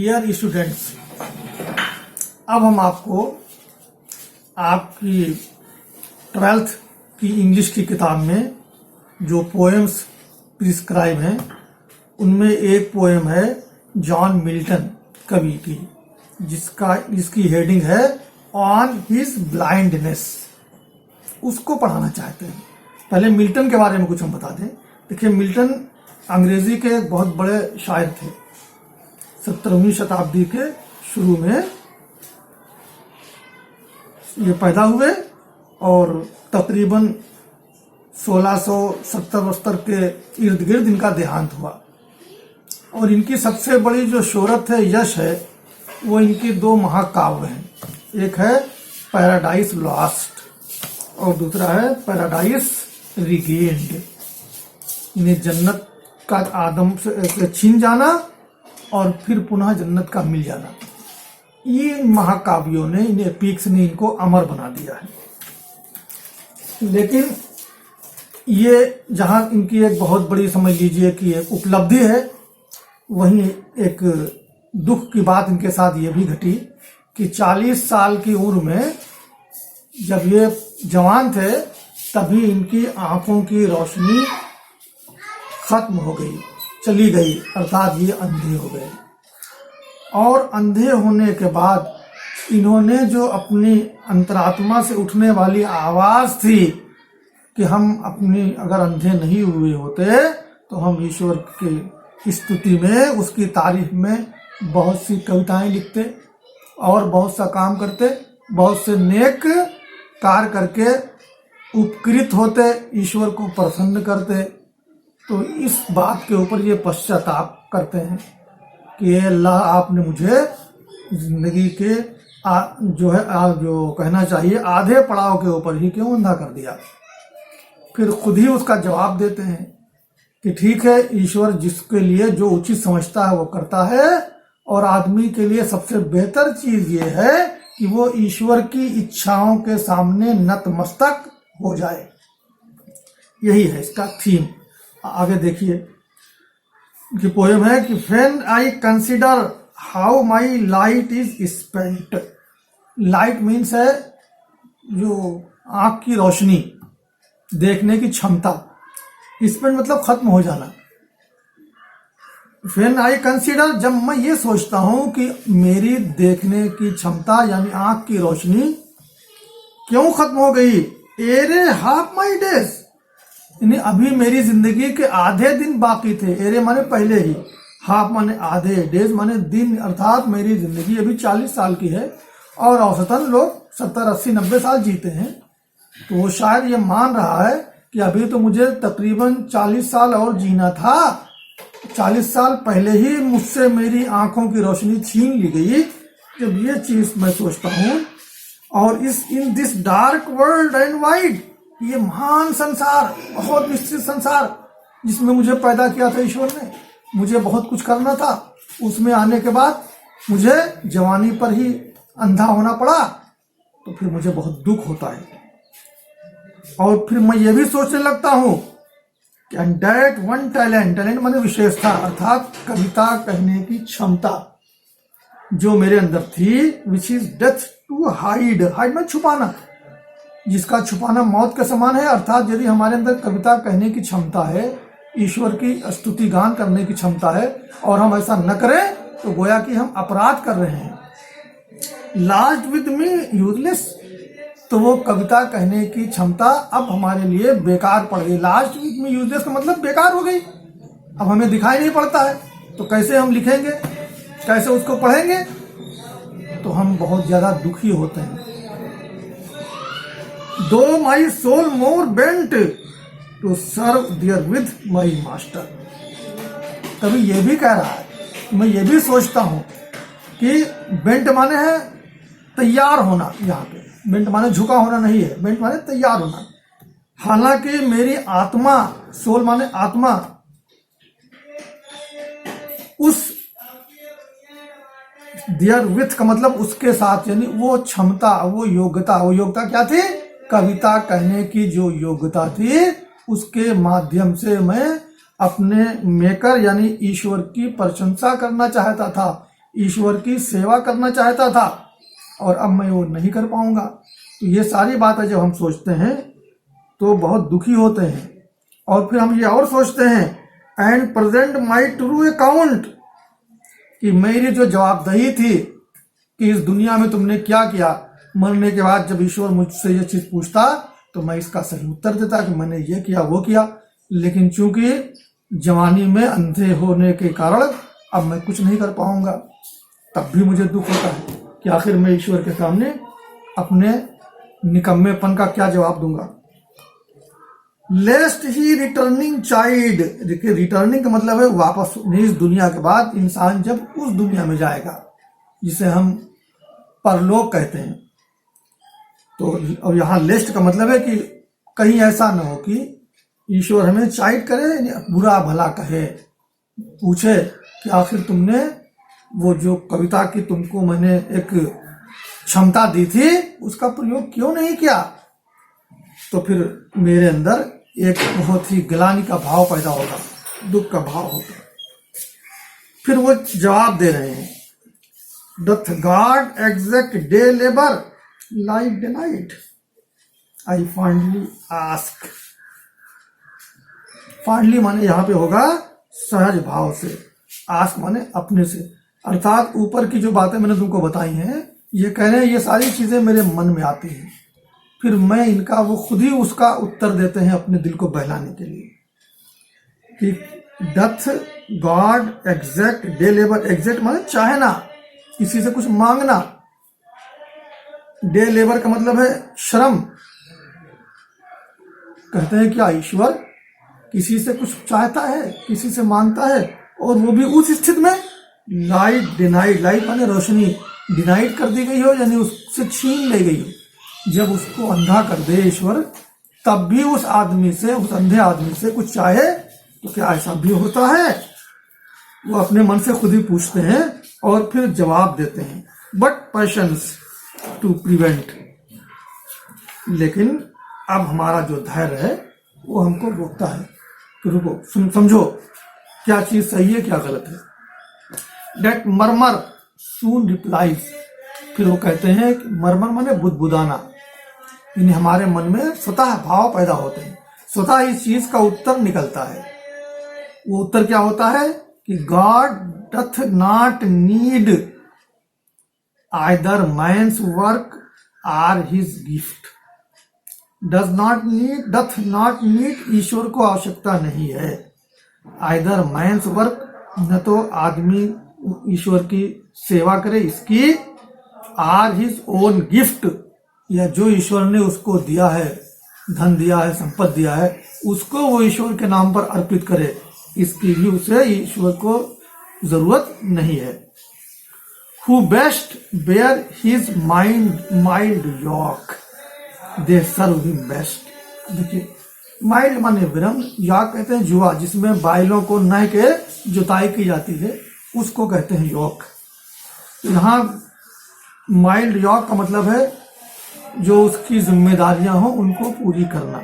Dear students, अब हम आपको आपकी 12th की इंग्लिश की किताब में जो पोएम्स प्रिस्क्राइब हैं उनमें एक पोएम है जॉन मिल्टन कवि की, जिसकी हेडिंग है ऑन हिज ब्लाइंडनेस। उसको पढ़ाना चाहते हैं। पहले मिल्टन के बारे में कुछ हम बता दें। देखिए, मिल्टन अंग्रेजी के एक बहुत बड़े शायर थे। 17वीं शताब्दी के शुरू में ये पैदा हुए और तकरीबन 1670 के इर्द गिर्द इनका देहांत हुआ। और इनकी सबसे बड़ी जो शोहरत है, यश है, वो इनकी दो महाकाव्य हैं। एक है पैराडाइज लॉस्ट और दूसरा है पैराडाइज रिगेन्ड। इन्हें जन्नत का आदम से छीन जाना और फिर पुनः जन्नत का मिल जाना। ये महाकाव्यों ने, इन एपिक्स ने इनको अमर बना दिया है। लेकिन ये जहां इनकी एक बहुत बड़ी, समझ लीजिए कि एक उपलब्धि है, वहीं एक दुख की बात इनके साथ ये भी घटी कि 40 साल की उम्र में जब ये जवान थे तभी इनकी आंखों की रोशनी खत्म हो गई, चली गई, अर्थात ये अंधे हो गए। और अंधे होने के बाद इन्होंने जो अपनी अंतरात्मा से उठने वाली आवाज थी कि हम अपनी अगर अंधे नहीं हुए होते तो हम ईश्वर की स्तुति में, उसकी तारीफ में बहुत सी कविताएं लिखते और बहुत सा काम करते, बहुत से नेक कार्य करके उपकृत होते, ईश्वर को प्रसन्न करते। तो इस बात के ऊपर ये पश्चाताप करते हैं कि अल्लाह, आपने मुझे जिंदगी के जो कहना चाहिए आधे पड़ाव के ऊपर ही क्यों अंधा कर दिया। फिर खुद ही उसका जवाब देते हैं कि ठीक है, ईश्वर जिसके लिए जो उचित समझता है वो करता है, और आदमी के लिए सबसे बेहतर चीज ये है कि वो ईश्वर की इच्छाओं के सामने नतमस्तक हो जाए। यही है इसका थीम। आगे देखिए कि पोएम है कि when I consider how my light is spent. Light means है जो आंख की रोशनी, देखने की क्षमता। स्पेंट मतलब खत्म हो जाना। व्हेन आई कंसिडर, जब मैं ये सोचता हूं कि मेरी देखने की क्षमता यानी आंख की रोशनी क्यों खत्म हो गई। एरे हाफ माई डेज, यानी अभी मेरी जिंदगी के आधे दिन बाकी थे। एरे माने पहले ही, हाफ माने आधे, डेज माने दिन, अर्थात मेरी जिंदगी अभी 40 साल की है और औसतन लोग 70, 80, 90 साल जीते हैं। तो वो शायद ये मान रहा है कि अभी तो मुझे तकरीबन 40 साल और जीना था। 40 साल पहले ही मुझसे मेरी आंखों की रोशनी छीन ली गई। जब ये चीज मैं सोचता हूं, और in this dark world and wide, ये महान संसार, बहुत विस्तृत संसार जिसमें मुझे पैदा किया था ईश्वर ने, मुझे बहुत कुछ करना था, उसमें आने के बाद मुझे जवानी पर ही अंधा होना पड़ा, तो फिर मुझे बहुत दुख होता है। और फिर मैं ये भी सोचने लगता हूं कि दैट वन टैलेंट, टैलेंट माने विशेषता, अर्थात कविता कहने की क्षमता जो मेरे अंदर थी, which is death to hide, hide में छुपाना, जिसका छुपाना मौत के समान है। अर्थात यदि हमारे अंदर कविता कहने की क्षमता है, ईश्वर की स्तुति गान करने की क्षमता है, और हम ऐसा न करें तो गोया कि हम अपराध कर रहे हैं। लास्ट विद मी यूजलेस, तो वो कविता कहने की क्षमता अब हमारे लिए बेकार पड़ गई। लास्ट विद मी यूजलेस का मतलब बेकार हो गई, अब हमें दिखाई नहीं पड़ता है, तो कैसे हम लिखेंगे, कैसे उसको पढ़ेंगे। तो हम बहुत ज्यादा दुखी होते हैं। Though my soul more bent to serve therewith my master. तभी ये भी कह रहा है, मैं ये भी सोचता हूं कि बेंट माने है तैयार होना। यहाँ पे बेंट माने झुका होना नहीं है, बेंट माने तैयार होना। हालांकि मेरी आत्मा, सोल माने आत्मा, उस दियर विथ का मतलब उसके साथ, यानी वो क्षमता, वो योग्यता क्या थी, कविता कहने की जो योग्यता थी, उसके माध्यम से मैं अपने मेकर यानी ईश्वर की प्रशंसा करना चाहता था। ईश्वर की सेवा करना चाहता था और अब मैं वो नहीं कर पाऊंगा। तो ये सारी बातें जब हम सोचते हैं तो बहुत दुखी होते हैं। और फिर हम ये और सोचते हैं and present my true account, कि मेरी जो जवाबदेही थी कि इस दुनिया में तुमने क्या किया, मरने के बाद जब ईश्वर मुझसे ये चीज पूछता तो मैं इसका सही उत्तर देता कि मैंने ये किया वो किया। लेकिन चूंकि जवानी में अंधे होने के कारण अब मैं कुछ नहीं कर पाऊंगा। तब भी मुझे दुख होता है कि आखिर मैं ईश्वर के सामने अपने निकम्मेपन का क्या जवाब दूंगा। लेस्ट ही रिटर्निंग चाइल्ड, देखिए रिटर्निंग का मतलब है वापस, इस दुनिया के बाद इंसान जब उस दुनिया में जाएगा जिसे हम परलोक कहते हैं। तो अब यहाँ लेस्ट का मतलब है कि कहीं ऐसा न हो कि ईश्वर हमें चाइड करे, बुरा भला कहे, पूछे कि आखिर तुमने वो जो कविता की तुमको मैंने एक क्षमता दी थी उसका प्रयोग क्यों नहीं किया। तो फिर मेरे अंदर एक बहुत ही ग्लानि का भाव पैदा होगा, दुख का भाव होगा। फिर वो जवाब दे रहे हैं, doth God exact day labour like day night, I finally ask. Finally माने यहाँ पे होगा सहज भाव से, आस्क माने अपने से, अर्थात ऊपर की जो बातें मैंने तुमको बताई हैं ये कह रहे हैं ये सारी चीजें मेरे मन में आती हैं, फिर मैं इनका वो खुद ही उसका उत्तर देते हैं अपने दिल को बहलाने के लिए। कि doth God exact day labour, exact माने चाहना, किसी से कुछ मांगना। डे लेबर का मतलब है श्रम। कहते हैं क्या ईश्वर किसी से कुछ चाहता है, किसी से मांगता है, और वो भी उस स्थिति में लाइट डिनाइड, लाइट माने रोशनी, डिनाइड कर दी गई हो यानी उससे छीन ली गई हो। जब उसको अंधा कर दे ईश्वर तब भी उस आदमी से, उस अंधे आदमी से कुछ चाहे, तो क्या ऐसा भी होता है? वो अपने मन से खुद ही पूछते हैं और फिर जवाब देते हैं, बट पैशंस टू प्रिवेंट। लेकिन अब हमारा जो धैर्य है वो हमको रोकता है कि रुको, समझो क्या चीज सही है क्या गलत है। डेट मरमर सून रिप्लाइज, फिर वो कहते हैं कि मरमर माने बुदबुदाना, यानी हमारे मन में स्वतः भाव पैदा होते हैं, स्वतः इस चीज का उत्तर निकलता है। वो उत्तर क्या होता है कि God doth not need either man's work or his gift. Does not need, doth not need, ईश्वर को आवश्यकता नहीं है आइदर मैन्स वर्क, न तो आदमी ईश्वर की सेवा करे इसकी, आर हिज ओन गिफ्ट, या जो ईश्वर ने उसको दिया है, धन दिया है, संपत्ति दिया है, उसको वो ईश्वर के नाम पर अर्पित करे, इसकी भी उसे ईश्वर को जरूरत नहीं है। Who best bear his mild yoke, they serve him best. देखिए माइल्ड माने विरम, याक कहते हैं जुआ, जिसमें बैलों को नह के जुताई की जाती है, उसको कहते हैं यॉक। तो यहाँ माइल्ड यॉक का मतलब है जो उसकी जिम्मेदारियां हो उनको पूरी करना।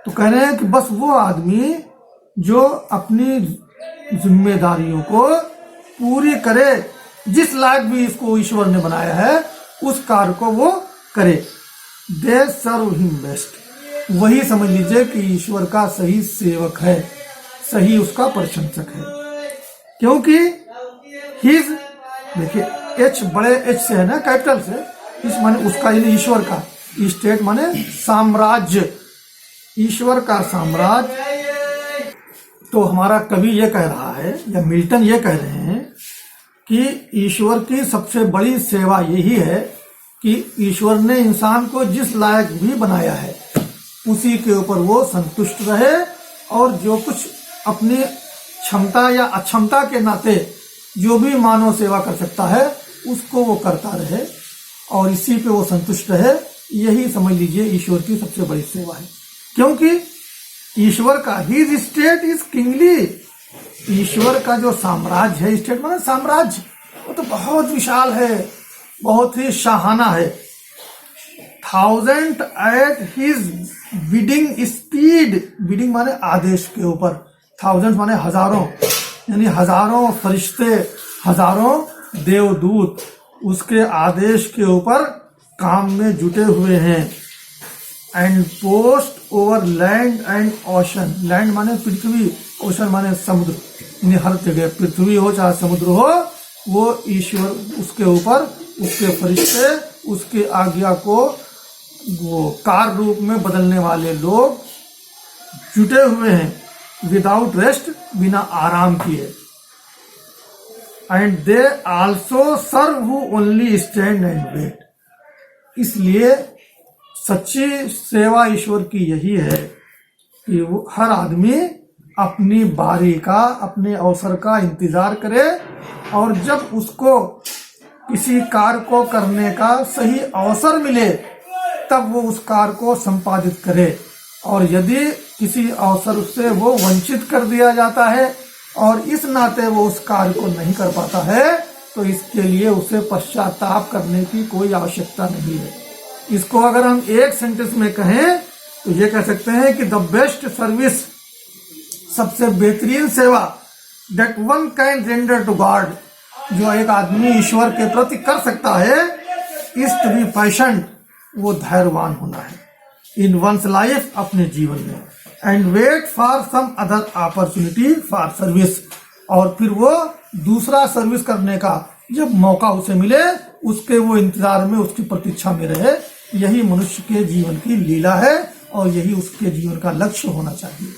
तो कह रहे हैं कि बस वो आदमी जो अपनी जिम्मेदारियों को पूरी करे, जिस लायक भी इसको ईश्वर ने बनाया है उस कार्य को वो करे, दे सर्व हिम बेस्ट, वही समझ लीजिए कि ईश्वर का सही सेवक है, सही उसका प्रशंसक है। क्योंकि हिज, देखिए एच बड़े एच से है ना, कैपिटल से, इस माने उसका, ईश्वर का, स्टेट माने साम्राज्य, ईश्वर का साम्राज्य। तो हमारा कवि ये कह रहा है, या मिल्टन ये कह रहे हैं कि ईश्वर की सबसे बड़ी सेवा यही है कि ईश्वर ने इंसान को जिस लायक भी बनाया है उसी के ऊपर वो संतुष्ट रहे, और जो कुछ अपनी क्षमता या अक्षमता के नाते जो भी मानव सेवा कर सकता है उसको वो करता रहे और इसी पे वो संतुष्ट रहे। यही समझ लीजिए ईश्वर की सबसे बड़ी सेवा है। क्योंकि ईश्वर का हिज स्टेट इज किंगली, ईश्वर का जो साम्राज्य है, स्टेट माने साम्राज्य, वो तो बहुत विशाल है, बहुत ही शाहाना है। 1000 at his bidding speed, bidding माने आदेश के ऊपर, 1000 माने हजारों, यानी हजारों फरिश्ते, हजारों देवदूत उसके आदेश के ऊपर काम में जुटे हुए हैं। And post over land and ocean, land माने पृथ्वी, ओशन माने समुद्र, यानी हर जगह पृथ्वी हो चाहे समुद्र हो, वो ईश्वर उसके ऊपर, उसके फरिश्ते, उसकी आज्ञा को वो कार्य रूप में बदलने वाले लोग जुटे हुए हैं, विदाउट रेस्ट, बिना आराम किए। And they also serve who only stand and wait. इसलिए सच्ची सेवा ईश्वर की यही है कि वो हर आदमी अपनी बारी का, अपने अवसर का इंतजार करे, और जब उसको किसी कार्य को करने का सही अवसर मिले तब वो उस कार्य को संपादित करे। और यदि किसी अवसर से वो वंचित कर दिया जाता है और इस नाते वो उस कार्य को नहीं कर पाता है, तो इसके लिए उसे पश्चाताप करने की कोई आवश्यकता नहीं है। इसको अगर हम एक सेंटेंस में कहें तो ये कह सकते हैं कि द बेस्ट सर्विस, सबसे बेहतरीन सेवा, that one can render to God, जो एक आदमी ईश्वर के प्रति कर सकता है, इज टू बी पेशेंट, वो धैर्यवान होना है इन वंस लाइफ, अपने जीवन में, and wait for some other opportunity for service, और फिर वो दूसरा सर्विस करने का जब मौका उसे मिले उसके वो इंतजार में, उसकी प्रतीक्षा में रहे। यही मनुष्य के जीवन की लीला है और यही उसके जीवन का लक्ष्य होना चाहिए।